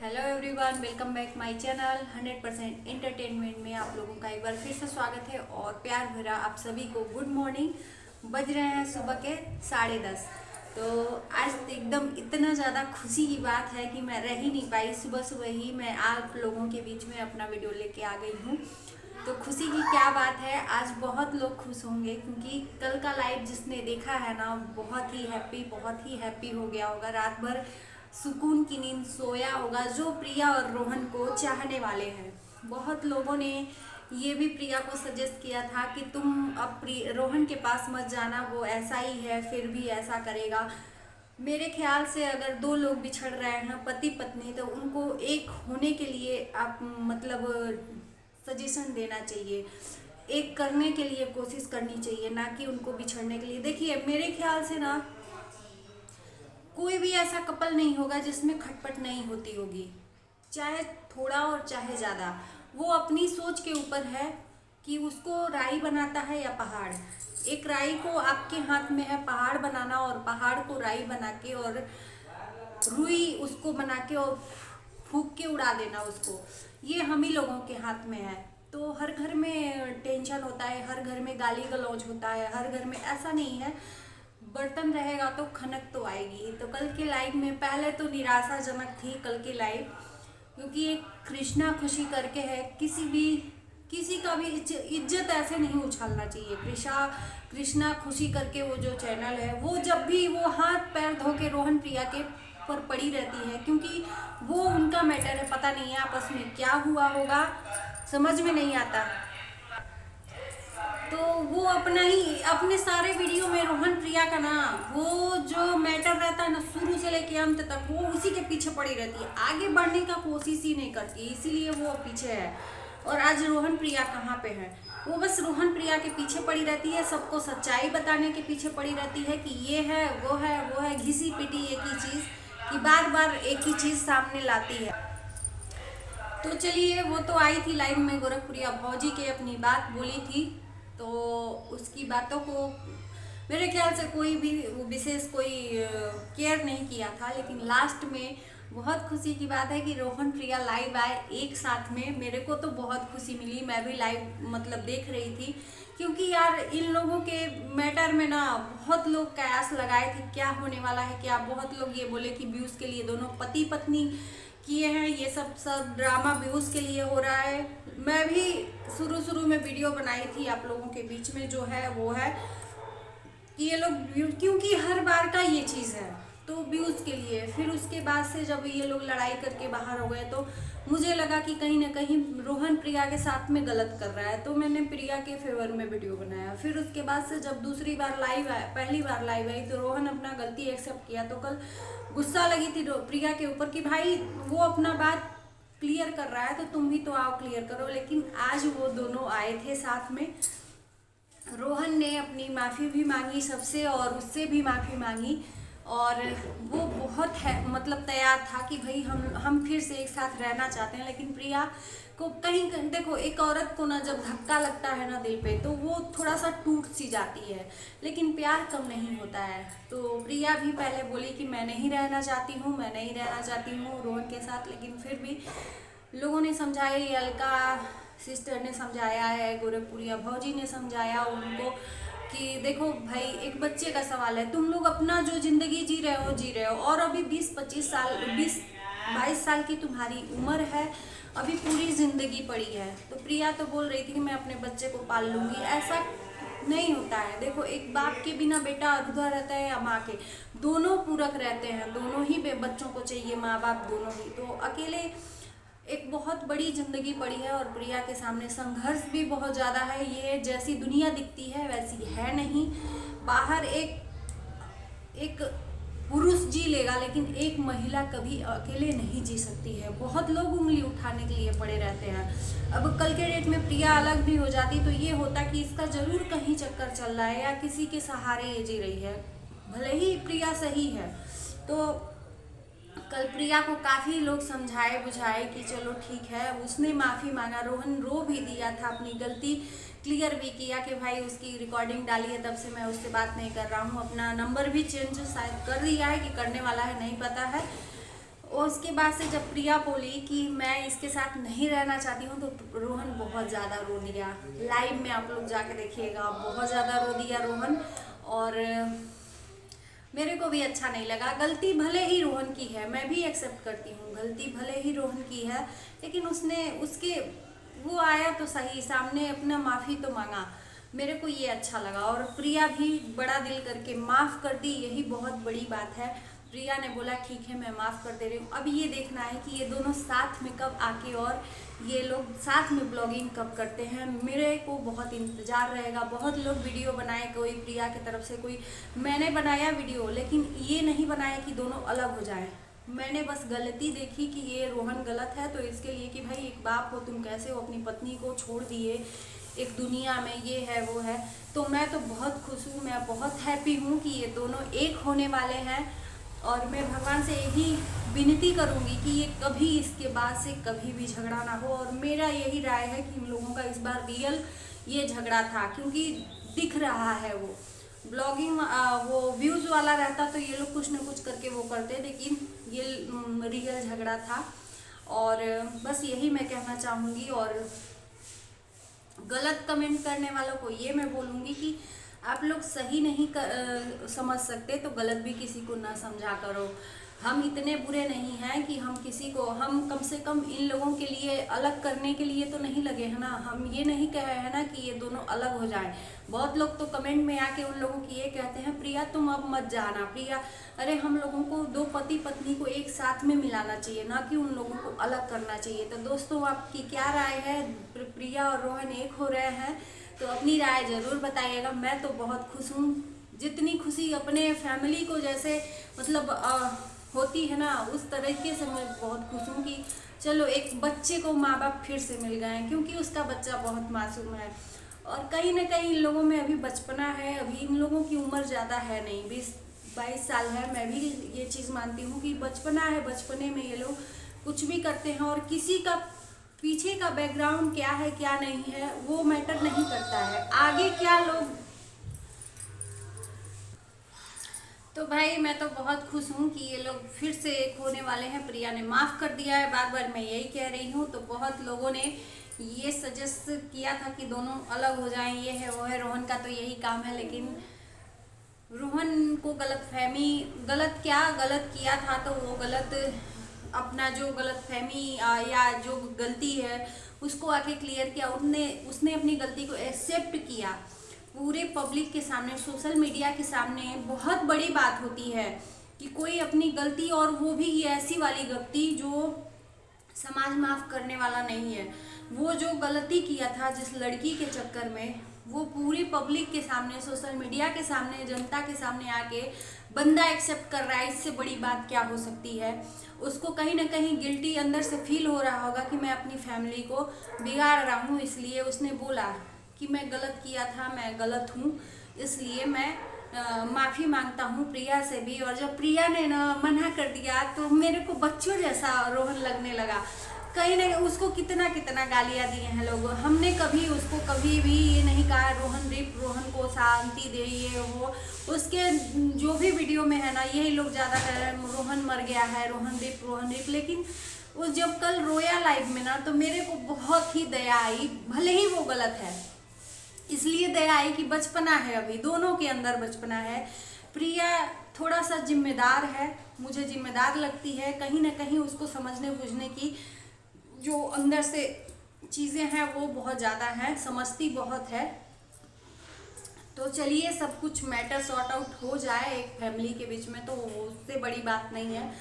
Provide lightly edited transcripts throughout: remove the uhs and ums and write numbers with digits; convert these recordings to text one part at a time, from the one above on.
Hello everyone, welcome back my channel 100% entertainment में आप लोगों का एक बार फिर से स्वागत है और प्यार भरा आप सभी को गुड मॉर्निंग। बज रहे हैं सुबह के 10:30। तो आज तो एकदम इतना ज़्यादा खुशी की बात है कि मैं रह ही नहीं पाई। सुबह सुबह ही मैं आप लोगों के बीच में अपना वीडियो लेके आ गई हूँ। तो खुशी की क्या बात है, आज बहुत लोग खुश होंगे क्योंकि कल का लाइव जिसने देखा है ना, बहुत ही हैप्पी हो गया होगा। रात भर सुकून की नींद सोया होगा, जो प्रिया और रोहन को चाहने वाले हैं। बहुत लोगों ने ये भी प्रिया को सजेस्ट किया था कि तुम अब रोहन के पास मत जाना, वो ऐसा ही है, फिर भी ऐसा करेगा। मेरे ख्याल से अगर दो लोग बिछड़ रहे हैं पति पत्नी, तो उनको एक होने के लिए आप मतलब सजेशन देना चाहिए, एक करने के लिए कोशिश करनी चाहिए, ना कि उनको बिछड़ने के लिए। देखिए मेरे ख्याल से ना कोई भी ऐसा कपल नहीं होगा जिसमें खटपट नहीं होती होगी, चाहे थोड़ा और चाहे ज़्यादा। वो अपनी सोच के ऊपर है कि उसको राई बनाता है या पहाड़। एक राई को आपके हाथ में है पहाड़ बनाना, और पहाड़ को राई बना के और रुई उसको बना के और फूंक के उड़ा देना उसको। ये हम ही लोगों के हाथ में है। तो हर घर में टेंशन होता है, हर घर में गाली गलौज होता है, हर घर में ऐसा नहीं है। बर्तन रहेगा तो खनक तो आएगी। तो कल के लाइव में पहले तो निराशाजनक थी कल की लाइव, क्योंकि एक कृष्णा खुशी करके है, किसी का भी इज्जत ऐसे नहीं उछालना चाहिए। कृष्णा खुशी करके वो जो चैनल है, वो जब भी वो हाथ पैर धो के रोहन प्रिया के पर पड़ी रहती है, क्योंकि वो उनका मैटर है। पता नहीं है आपस में क्या हुआ होगा, समझ में नहीं आता। तो वो अपने सारे वीडियो में रोहन प्रिया का ना, वो जो मैटर रहता है ना, शुरू से लेके अंत तक वो उसी के पीछे पड़ी रहती है, आगे बढ़ने का कोशिश ही नहीं करती, इसीलिए वो पीछे है। और आज रोहन प्रिया कहाँ पे है? वो बस रोहन प्रिया के पीछे पड़ी रहती है, सबको सच्चाई बताने के पीछे पड़ी रहती है कि ये है वो है वो है, घिसी पिटी एक ही चीज़ कि बार बार एक ही चीज़ सामने लाती है। तो चलिए, वो तो आई थी लाइव में, गोरखपुरिया भौजी के अपनी बात बोली थी, तो उसकी बातों को मेरे ख्याल से कोई भी विशेष कोई केयर नहीं किया था। लेकिन लास्ट में बहुत खुशी की बात है कि रोहन प्रिया लाइव आए एक साथ में। मेरे को तो बहुत खुशी मिली, मैं भी लाइव मतलब देख रही थी, क्योंकि यार इन लोगों के मैटर में ना बहुत लोग कयास लगाए थे क्या होने वाला है क्या। बहुत लोग ये बोले कि व्यूज़ के लिए दोनों पति पत्नी किए हैं, ये सब ड्रामा व्यूज़ के लिए हो रहा है। मैं भी शुरू में वीडियो बनाई थी आप लोगों के बीच में, जो है वो है कि ये लोग, क्योंकि हर बार का ये चीज़ है, तो व्यूज़ के लिए। फिर उसके बाद से जब ये लोग लड़ाई करके बाहर हो गए, तो मुझे लगा कि कहीं ना कहीं रोहन प्रिया के साथ में गलत कर रहा है, तो मैंने प्रिया के फेवर में वीडियो बनाया। फिर उसके बाद से जब दूसरी बार लाइव आया, पहली बार लाइव आई, तो रोहन अपना गलती एक्सेप्ट किया। तो कल गुस्सा लगी थी प्रिया के ऊपर कि भाई वो अपना बात क्लियर कर रहा है, तो तुम भी तो आओ क्लियर करो। लेकिन आज वो दोनों आए थे साथ में। रोहन ने अपनी माफ़ी भी मांगी सबसे, और उससे भी माफ़ी मांगी, और वो बहुत है मतलब तैयार था कि भाई हम फिर से एक साथ रहना चाहते हैं। लेकिन प्रिया को कहीं देखो, एक औरत को ना जब धक्का लगता है ना दिल पे, तो वो थोड़ा सा टूट सी जाती है, लेकिन प्यार कम नहीं होता है। तो प्रिया भी पहले बोली कि मैं नहीं रहना चाहती हूँ रोहन के साथ। लेकिन फिर भी लोगों ने समझाया, अलका सिस्टर ने समझाया है, गोरखपुरिया भौजी ने समझाया उनको कि देखो भाई, एक बच्चे का सवाल है, तुम लोग अपना जो ज़िंदगी जी रहे हो, और अभी 20-25 साल 20-22 साल की तुम्हारी उम्र है, अभी पूरी ज़िंदगी पड़ी है। तो प्रिया तो बोल रही थी कि मैं अपने बच्चे को पाल लूँगी, ऐसा नहीं होता है। देखो, एक बाप के बिना बेटा अधूरा रहता है, या माँ के, दोनों पूरक रहते हैं, दोनों ही बच्चों को चाहिए, माँ बाप दोनों ही। तो अकेले एक बहुत बड़ी जिंदगी पड़ी है, और प्रिया के सामने संघर्ष भी बहुत ज़्यादा है। ये जैसी दुनिया दिखती है वैसी है नहीं। बाहर एक पुरुष जी लेगा, लेकिन एक महिला कभी अकेले नहीं जी सकती है। बहुत लोग उंगली उठाने के लिए पड़े रहते हैं। अब कल के डेट में प्रिया अलग भी हो जाती, तो ये होता कि इसका ज़रूर कहीं चक्कर चल रहा है, या किसी के सहारे ये जी रही है, भले ही प्रिया सही है। तो कल प्रिया को काफ़ी लोग समझाए बुझाए कि चलो ठीक है, उसने माफ़ी मांगा, रोहन रो भी दिया था, अपनी गलती क्लियर भी किया कि भाई उसकी रिकॉर्डिंग डाली है, तब से मैं उससे बात नहीं कर रहा हूँ, अपना नंबर भी चेंज शायद कर दिया है कि करने वाला है, नहीं पता है। और उसके बाद से जब प्रिया बोली कि मैं इसके साथ नहीं रहना चाहती हूँ तो रोहन बहुत ज़्यादा रो दिया। लाइव में आप लोग जाके देखिएगा, बहुत ज़्यादा रो दिया रोहन। और मेरे को भी अच्छा नहीं लगा। गलती भले ही रोहन की है, मैं भी एक्सेप्ट करती हूँ, गलती भले ही रोहन की है, लेकिन उसने उसके वो आया तो सही सामने, अपना माफ़ी तो मांगा। मेरे को ये अच्छा लगा। और प्रिया भी बड़ा दिल करके माफ़ कर दी, यही बहुत बड़ी बात है। प्रिया ने बोला ठीक है मैं माफ़ कर दे रही हूँ। अब ये देखना है कि ये दोनों साथ में कब आके और ये लोग साथ में ब्लॉगिंग कब करते हैं। मेरे को बहुत इंतज़ार रहेगा। बहुत लोग वीडियो बनाए, कोई प्रिया की तरफ से, कोई मैंने बनाया वीडियो, लेकिन ये नहीं बनाया कि दोनों अलग हो जाएं। मैंने बस गलती देखी कि ये रोहन गलत है, तो इसके लिए कि भाई एक बाप हो तुम, कैसे हो अपनी पत्नी को छोड़ दिए एक दुनिया में, ये है वो है। तो मैं तो बहुत खुश हूँ, मैं बहुत हैप्पी हूँ कि ये दोनों एक होने वाले हैं। और मैं भगवान से यही विनती करूँगी कि ये कभी इसके बाद से कभी भी झगड़ा ना हो। और मेरा यही राय है कि इन लोगों का इस बार रियल ये झगड़ा था, क्योंकि दिख रहा है वो ब्लॉगिंग वो व्यूज़ वाला रहता तो ये लोग कुछ ना कुछ करके वो करते, लेकिन ये रियल झगड़ा था। और बस यही मैं कहना चाहूँगी। और गलत कमेंट करने वालों को ये मैं बोलूँगी कि आप लोग सही नहीं समझ सकते तो गलत भी किसी को ना समझा करो। हम इतने बुरे नहीं हैं कि हम किसी को, हम कम से कम इन लोगों के लिए अलग करने के लिए तो नहीं लगे हैं ना। हम ये नहीं कह रहे हैं ना कि ये दोनों अलग हो जाएं। बहुत लोग तो कमेंट में आके उन लोगों की ये कहते हैं प्रिया तुम अब मत जाना प्रिया। अरे हम लोगों को दो पति पत्नी को एक साथ में मिलाना चाहिए, ना कि उन लोगों को अलग करना चाहिए। तो दोस्तों आपकी क्या राय है? प्रिया और रोहन एक हो रहे हैं तो अपनी राय ज़रूर बताइएगा। मैं तो बहुत खुश हूँ, जितनी खुशी अपने फैमिली को जैसे मतलब होती है ना, उस तरीके से मैं बहुत खुश हूँ कि चलो एक बच्चे को माँ बाप फिर से मिल गए हैं, क्योंकि उसका बच्चा बहुत मासूम है। और कहीं ना कहीं इन लोगों में अभी बचपना है, अभी इन लोगों की उम्र ज़्यादा है नहीं, 20-22 साल है। मैं भी ये चीज़ मानती हूँ कि बचपना है, बचपने में ये लोग कुछ भी करते हैं। और किसी का पीछे का बैकग्राउंड क्या है क्या नहीं है वो मैटर नहीं करता है, आगे क्या लोग। तो भाई मैं तो बहुत खुश हूँ कि ये लोग फिर से एक होने वाले हैं। प्रिया ने माफ़ कर दिया है, बार बार मैं यही कह रही हूँ। तो बहुत लोगों ने ये सजेस्ट किया था कि दोनों अलग हो जाएं, ये है वो है, रोहन का तो यही काम है। लेकिन रोहन को गलत किया था तो वो गलत अपना जो गलतफहमी या जो गलती है उसको आके क्लियर किया। उसने अपनी गलती को एक्सेप्ट किया पूरे पब्लिक के सामने, सोशल मीडिया के सामने। बहुत बड़ी बात होती है कि कोई अपनी गलती, और वो भी ये ऐसी वाली गलती जो समाज माफ़ करने वाला नहीं है। वो जो गलती किया था जिस लड़की के चक्कर में, वो पूरी पब्लिक के सामने, सोशल मीडिया के सामने, जनता के सामने आके बंदा एक्सेप्ट कर रहा है। इससे बड़ी बात क्या हो सकती है? उसको कहीं ना कहीं गिल्टी अंदर से फील हो रहा होगा कि मैं अपनी फैमिली को बिगाड़ रहा हूँ, इसलिए उसने बोला कि मैं गलत किया था, मैं गलत हूँ, इसलिए मैं माफ़ी मांगता हूँ प्रिया से भी। और जब प्रिया ने ना मना कर दिया तो मेरे को बच्चों जैसा रोहन लगने लगा। कहीं ना उसको कितना गालियाँ दिए हैं लोग। हमने कभी उसको कभी भी ये नहीं कहा रोहन को शांति दे, ये वो। उसके जो भी वीडियो में है ना, यही लोग ज़्यादा कह रहे हैं रोहन मर गया है, रोहन रिप। लेकिन उस जब कल रोया लाइव में ना, तो मेरे को बहुत ही दया आई। भले ही वो गलत है, इसलिए दया आई कि बचपना है, अभी दोनों के अंदर बचपना है। प्रिया थोड़ा सा जिम्मेदार है, मुझे जिम्मेदार लगती है। कहीं ना कहीं उसको समझने बुझने की जो अंदर से चीज़ें हैं वो बहुत ज़्यादा हैं, समझती बहुत है। तो चलिए सब कुछ मैटर सॉर्ट आउट हो जाए एक फैमिली के बीच में, तो उससे बड़ी बात नहीं है।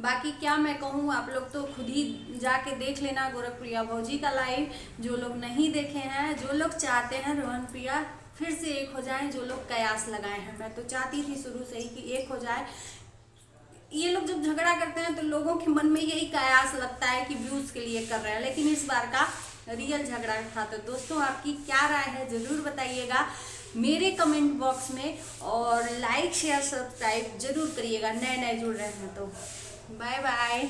बाकी क्या मैं कहूँ, आप लोग तो खुद ही जाके देख लेना गोरखप्रिया भौजी का लाइव, जो लोग नहीं देखे हैं। जो लोग चाहते हैं रोहन प्रिया फिर से एक हो जाएं, जो लोग कयास लगाए हैं। मैं तो चाहती थी शुरू से ही कि एक हो जाए। ये लोग जब झगड़ा करते हैं तो लोगों के मन में यही कयास लगता है कि व्यूज़ के लिए कर रहे हैं, लेकिन इस बार का रियल झगड़ा था। तो दोस्तों आपकी क्या राय है ज़रूर बताइएगा मेरे कमेंट बॉक्स में। और लाइक शेयर सब्सक्राइब जरूर करिएगा, नए जुड़ रहे हैं तो। Bye bye.